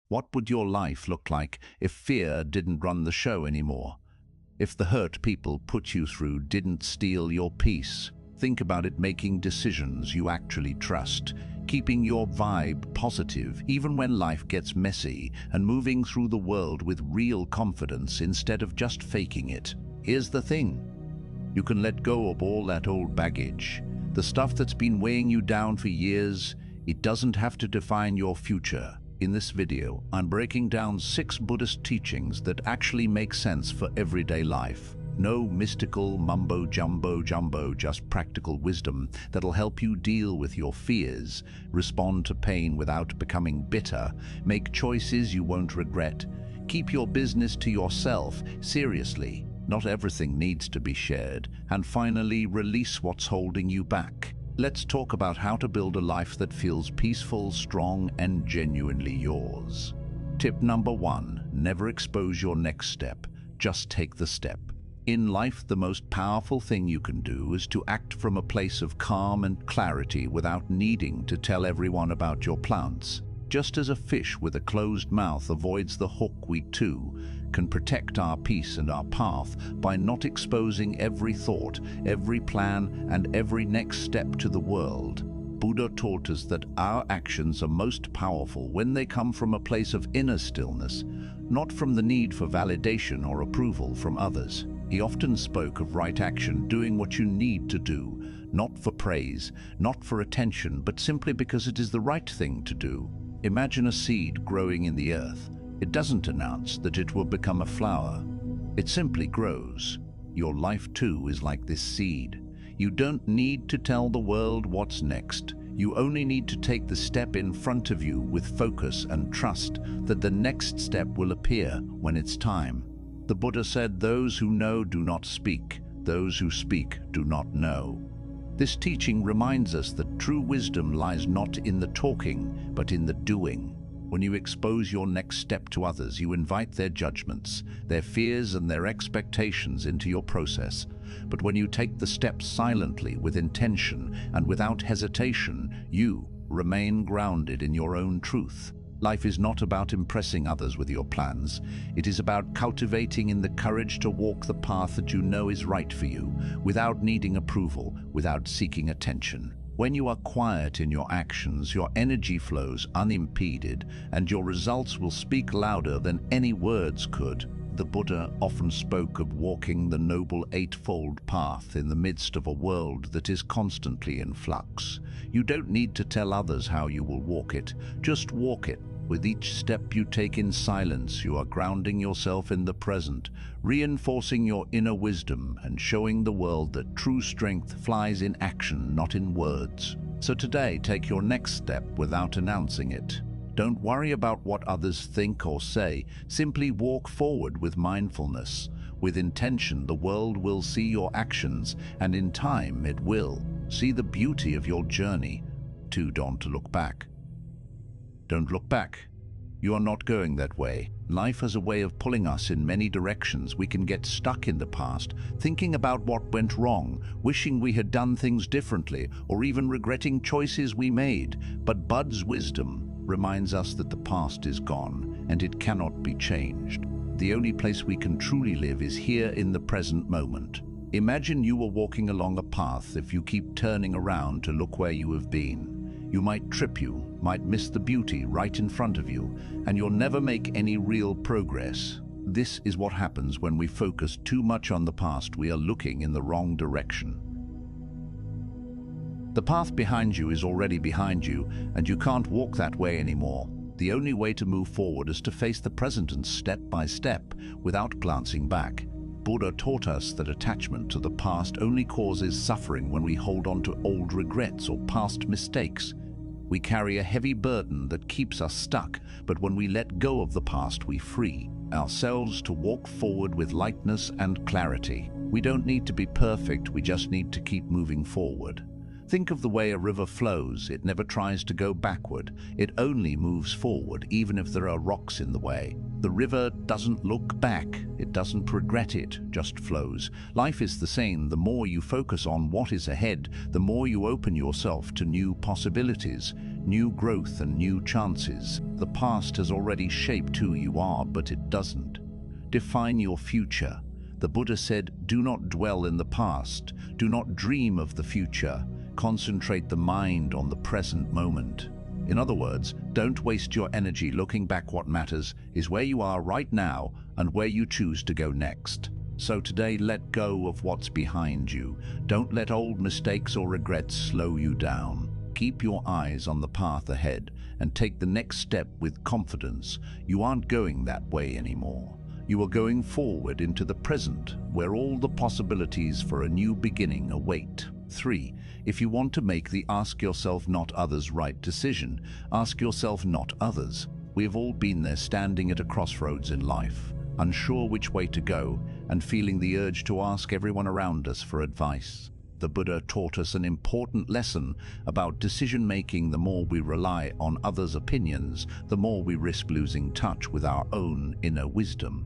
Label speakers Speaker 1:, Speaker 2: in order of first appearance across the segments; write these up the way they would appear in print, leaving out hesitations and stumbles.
Speaker 1: What would your life look like if fear didn't run the show anymore? If the hurt people put you through didn't steal your peace? Think about it: making decisions you actually trust, keeping your vibe positive even when life gets messy, and moving through the world with real confidence instead of just faking it. Here's the thing: you can let go of all that old baggage, the stuff that's been weighing you down for years. It doesn't have to define your future. In this video, I'm breaking down 6 Buddhist teachings that actually make sense for everyday life. No mystical mumbo-jumbo, just practical wisdom that'll help you deal with your fears, respond to pain without becoming bitter, make choices you won't regret, keep your business to yourself, seriously, not everything needs to be shared, and finally, release what's holding you back. Let's talk about how to build a life that feels peaceful, strong, and genuinely yours. Tip number 1, never expose your next step, just take the step. In life, the most powerful thing you can do is to act from a place of calm and clarity without needing to tell everyone about your plans. Just as a fish with a closed mouth avoids the hook, we too can protect our peace and our path by not exposing every thought, every plan, and every next step to the world. Buddha taught us that our actions are most powerful when they come from a place of inner stillness, not from the need for validation or approval from others. He often spoke of right action, doing what you need to do, not for praise, not for attention, but simply because it is the right thing to do. Imagine a seed growing in the earth. It doesn't announce that it will become a flower. It simply grows. Your life too is like this seed. You don't need to tell the world what's next. You only need to take the step in front of you with focus and trust that the next step will appear when it's time. The Buddha said, "Those who know do not speak. Those who speak do not know." This teaching reminds us that true wisdom lies not in the talking, but in the doing. When you expose your next step to others, you invite their judgments, their fears, and their expectations into your process. But when you take the step silently, with intention, and without hesitation, you remain grounded in your own truth. Life is not about impressing others with your plans. It is about cultivating in the courage to walk the path that you know is right for you, without needing approval, without seeking attention. When you are quiet in your actions, your energy flows unimpeded, and your results will speak louder than any words could. The Buddha often spoke of walking the Noble Eightfold Path in the midst of a world that is constantly in flux. You don't need to tell others how you will walk it, just walk it. With each step you take in silence, you are grounding yourself in the present, reinforcing your inner wisdom and showing the world that true strength flies in action, not in words. So today, take your next step without announcing it. Don't worry about what others think or say. Simply walk forward with mindfulness. With intention, the world will see your actions, and in time it will see the beauty of your journey. Don't look back. Don't look back. You are not going that way. Life has a way of pulling us in many directions. We can get stuck in the past, thinking about what went wrong, wishing we had done things differently, or even regretting choices we made. But Buddha's wisdom reminds us that the past is gone, and it cannot be changed. The only place we can truly live is here in the present moment. Imagine you were walking along a path. If you keep turning around to look where you have been, you might trip, you might miss the beauty right in front of you, and you'll never make any real progress. This is what happens when we focus too much on the past. We are looking in the wrong direction. The path behind you is already behind you, and you can't walk that way anymore. The only way to move forward is to face the present and step by step, without glancing back. Buddha taught us that attachment to the past only causes suffering when we hold on to old regrets or past mistakes. We carry a heavy burden that keeps us stuck, but when we let go of the past, we free ourselves to walk forward with lightness and clarity. We don't need to be perfect, we just need to keep moving forward. Think of the way a river flows. It never tries to go backward. It only moves forward, even if there are rocks in the way. The river doesn't look back. It doesn't regret it, just flows. Life is the same. The more you focus on what is ahead, the more you open yourself to new possibilities. new growth and new chances. The past has already shaped who you are, but it doesn't define your future. The Buddha said, do not dwell in the past, do not dream of the future, concentrate the mind on the present moment. In other words, don't waste your energy looking back. What matters is where you are right now and where you choose to go next. So today, let go of what's behind you. Don't let old mistakes or regrets slow you down. Keep your eyes on the path ahead and take the next step with confidence. You aren't going that way anymore. You are going forward into the present, where all the possibilities for a new beginning await. 3. If you want to make the ask yourself not others right decision, ask yourself not others. We've all been there, standing at a crossroads in life, unsure which way to go and feeling the urge to ask everyone around us for advice. The Buddha taught us an important lesson about decision-making. The more we rely on others' opinions, the more we risk losing touch with our own inner wisdom.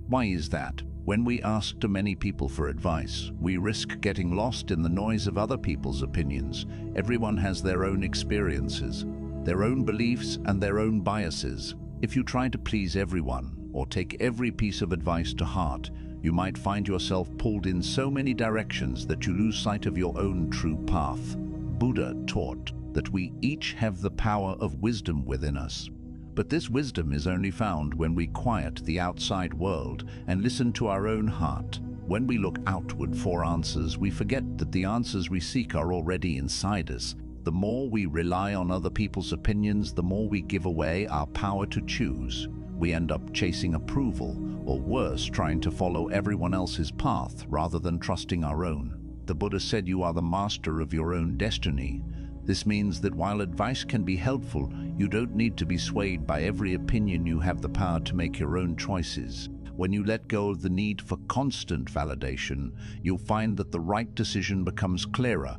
Speaker 1: Why is that? When we ask too many people for advice, we risk getting lost in the noise of other people's opinions. Everyone has their own experiences, their own beliefs, and their own biases. If you try to please everyone or take every piece of advice to heart, you might find yourself pulled in so many directions that you lose sight of your own true path. Buddha taught that we each have the power of wisdom within us. But this wisdom is only found when we quiet the outside world and listen to our own heart. When we look outward for answers, we forget that the answers we seek are already inside us. The more we rely on other people's opinions, the more we give away our power to choose. We end up chasing approval, or worse, trying to follow everyone else's path rather than trusting our own. The Buddha said you are the master of your own destiny. This means that while advice can be helpful, you don't need to be swayed by every opinion. You have the power to make your own choices. When you let go of the need for constant validation, you'll find that the right decision becomes clearer.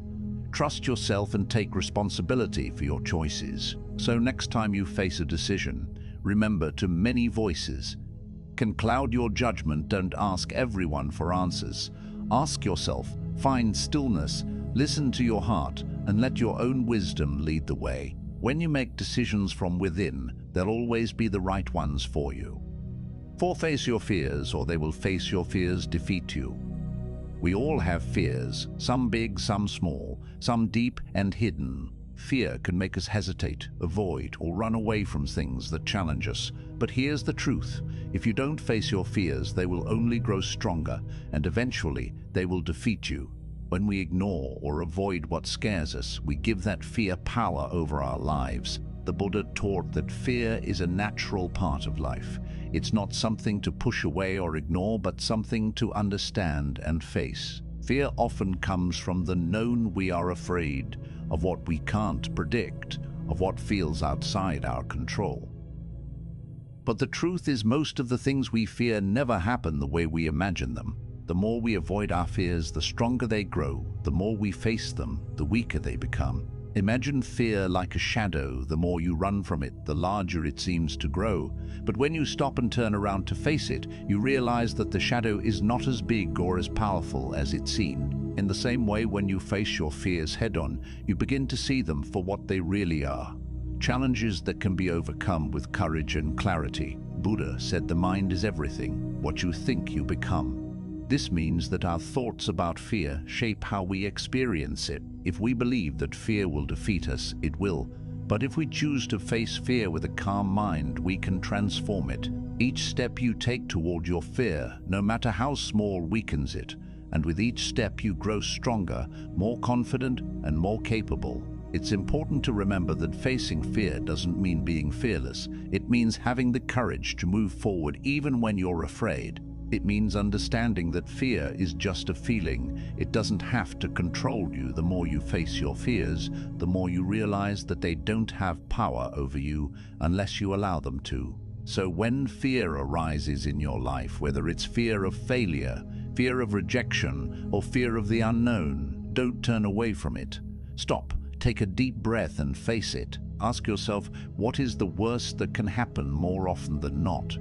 Speaker 1: Trust yourself and take responsibility for your choices. So next time you face a decision, remember too many voices can cloud your judgment. Don't ask everyone for answers. Ask yourself, find stillness, listen to your heart, and let your own wisdom lead the way. When you make decisions from within, they'll always be the right ones for you. 4. Face your fears, or they will face your fears defeat you. We all have fears, some big, some small, some deep and hidden. Fear can make us hesitate, avoid, or run away from things that challenge us. But here's the truth. If you don't face your fears, they will only grow stronger, and eventually they will defeat you. When we ignore or avoid what scares us, we give that fear power over our lives. The Buddha taught that fear is a natural part of life. It's not something to push away or ignore, but something to understand and face. Fear often comes from the known. We are afraid of what we can't predict, of what feels outside our control. But the truth is, most of the things we fear never happen the way we imagine them. The more we avoid our fears, the stronger they grow. The more we face them, the weaker they become. Imagine fear like a shadow. The more you run from it, the larger it seems to grow. But when you stop and turn around to face it, you realize that the shadow is not as big or as powerful as it seemed. In the same way, when you face your fears head-on, you begin to see them for what they really are. Challenges that can be overcome with courage and clarity. Buddha said the mind is everything. What you think, you become. This means that our thoughts about fear shape how we experience it. If we believe that fear will defeat us, it will. But if we choose to face fear with a calm mind, we can transform it. Each step you take toward your fear, no matter how small, weakens it. And with each step you grow stronger, more confident, and more capable. It's important to remember that facing fear doesn't mean being fearless. It means having the courage to move forward even when you're afraid. It means understanding that fear is just a feeling. It doesn't have to control you. The more you face your fears, the more you realize that they don't have power over you unless you allow them to. So when fear arises in your life, whether it's fear of failure, fear of rejection, or fear of the unknown, don't turn away from it. Stop, take a deep breath and face it. Ask yourself, what is the worst that can happen? More often than not,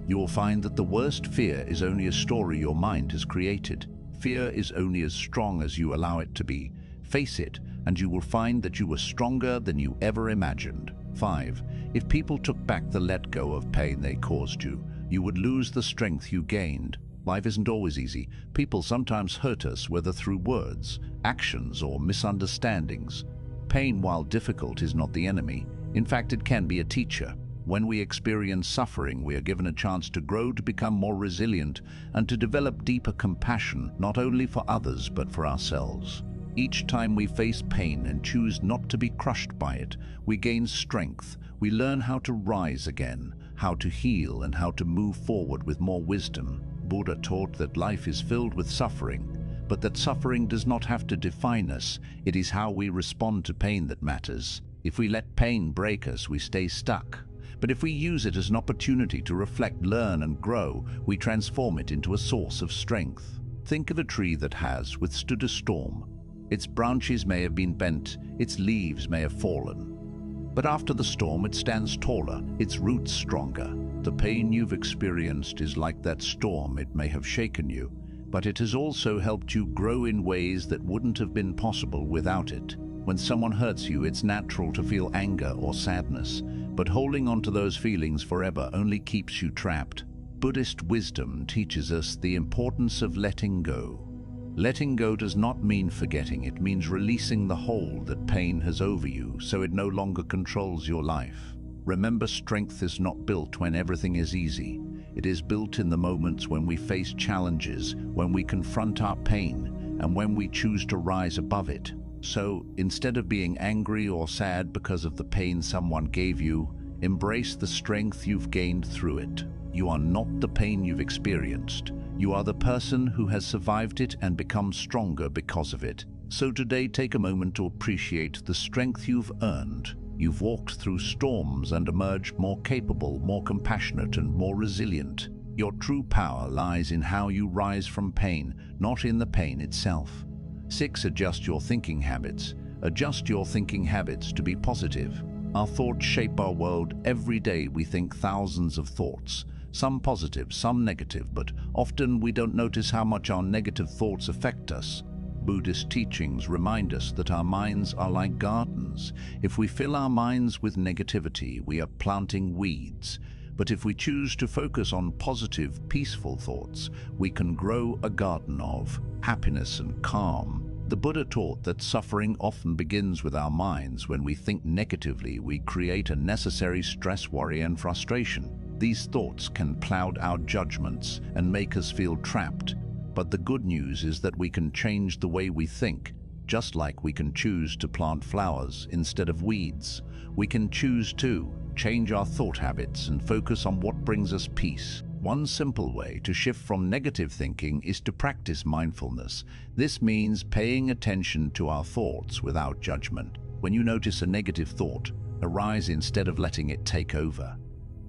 Speaker 1: you will find that the worst fear is only a story your mind has created. Fear is only as strong as you allow it to be. Face it, and you will find that you were stronger than you ever imagined. 5. If people took back the let go of pain they caused you, you would lose the strength you gained. Life isn't always easy. People sometimes hurt us, whether through words, actions, or misunderstandings. Pain, while difficult, is not the enemy. In fact, it can be a teacher. When we experience suffering, we are given a chance to grow, to become more resilient, and to develop deeper compassion, not only for others, but for ourselves. Each time we face pain and choose not to be crushed by it, we gain strength. We learn how to rise again, how to heal, and how to move forward with more wisdom. Buddha taught that life is filled with suffering, but that suffering does not have to define us. It is how we respond to pain that matters. If we let pain break us, we stay stuck. But if we use it as an opportunity to reflect, learn, and grow, we transform it into a source of strength. Think of a tree that has withstood a storm. Its branches may have been bent, its leaves may have fallen. But after the storm, it stands taller, its roots stronger. The pain you've experienced is like that storm. It may have shaken you, but it has also helped you grow in ways that wouldn't have been possible without it. When someone hurts you, it's natural to feel anger or sadness, but holding on to those feelings forever only keeps you trapped. Buddhist wisdom teaches us the importance of letting go. Letting go does not mean forgetting. It means releasing the hold that pain has over you so it no longer controls your life. Remember, strength is not built when everything is easy. It is built in the moments when we face challenges, when we confront our pain, and when we choose to rise above it. So, instead of being angry or sad because of the pain someone gave you, embrace the strength you've gained through it. You are not the pain you've experienced. You are the person who has survived it and become stronger because of it. So today, take a moment to appreciate the strength you've earned. You've walked through storms and emerged more capable, more compassionate, and more resilient. Your true power lies in how you rise from pain, not in the pain itself. 6. Adjust your thinking habits. Adjust your thinking habits to be positive. Our thoughts shape our world. Every day we think thousands of thoughts, some positive, some negative, but often we don't notice how much our negative thoughts affect us. Buddhist teachings remind us that our minds are like gardens. If we fill our minds with negativity, we are planting weeds. But if we choose to focus on positive, peaceful thoughts, we can grow a garden of happiness and calm. The Buddha taught that suffering often begins with our minds. When we think negatively, we create unnecessary stress, worry, and frustration. These thoughts can cloud our judgments and make us feel trapped. But the good news is that we can change the way we think. Just like we can choose to plant flowers instead of weeds, we can choose to change our thought habits and focus on what brings us peace. One simple way to shift from negative thinking is to practice mindfulness. This means paying attention to our thoughts without judgment. When you notice a negative thought arise, instead of letting it take over,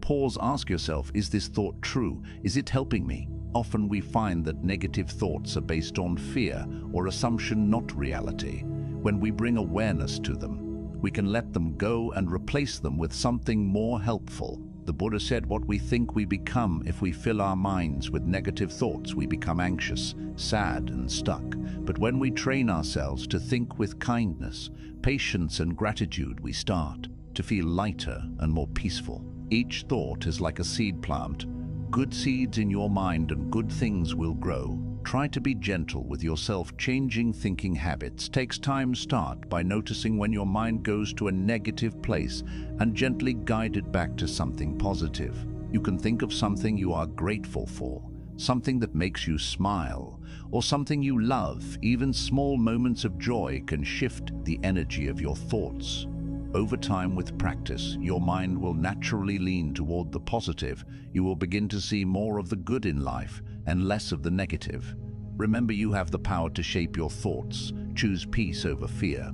Speaker 1: pause, ask yourself, is this thought true? Is it helping me? Often we find that negative thoughts are based on fear or assumption, not reality. When we bring awareness to them, we can let them go and replace them with something more helpful. The Buddha said, what we think we become. If we fill our minds with negative thoughts, we become anxious, sad, and stuck. But when we train ourselves to think with kindness, patience, and gratitude, we start to feel lighter and more peaceful. Each thought is like a seed plant. Good seeds in your mind and good things will grow. Try to be gentle with yourself. Changing thinking habits takes time. Start by noticing when your mind goes to a negative place and gently guide it back to something positive. You can think of something you are grateful for, something that makes you smile, or something you love. Even small moments of joy can shift the energy of your thoughts. Over time, with practice, your mind will naturally lean toward the positive. You will begin to see more of the good in life and less of the negative. Remember, you have the power to shape your thoughts. Choose peace over fear,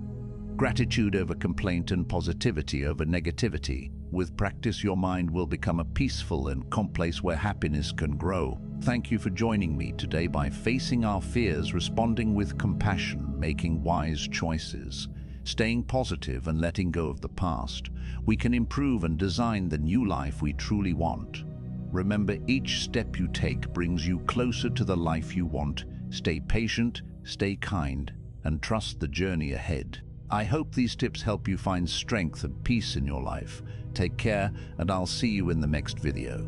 Speaker 1: gratitude over complaint, and positivity over negativity. With practice, your mind will become a peaceful and calm place where happiness can grow. Thank you for joining me today. By facing our fears, responding with compassion, making wise choices, staying positive, and letting go of the past, we can improve and design the new life we truly want. Remember, each step you take brings you closer to the life you want. Stay patient, stay kind, and trust the journey ahead. I hope these tips help you find strength and peace in your life. Take care, and I'll see you in the next video.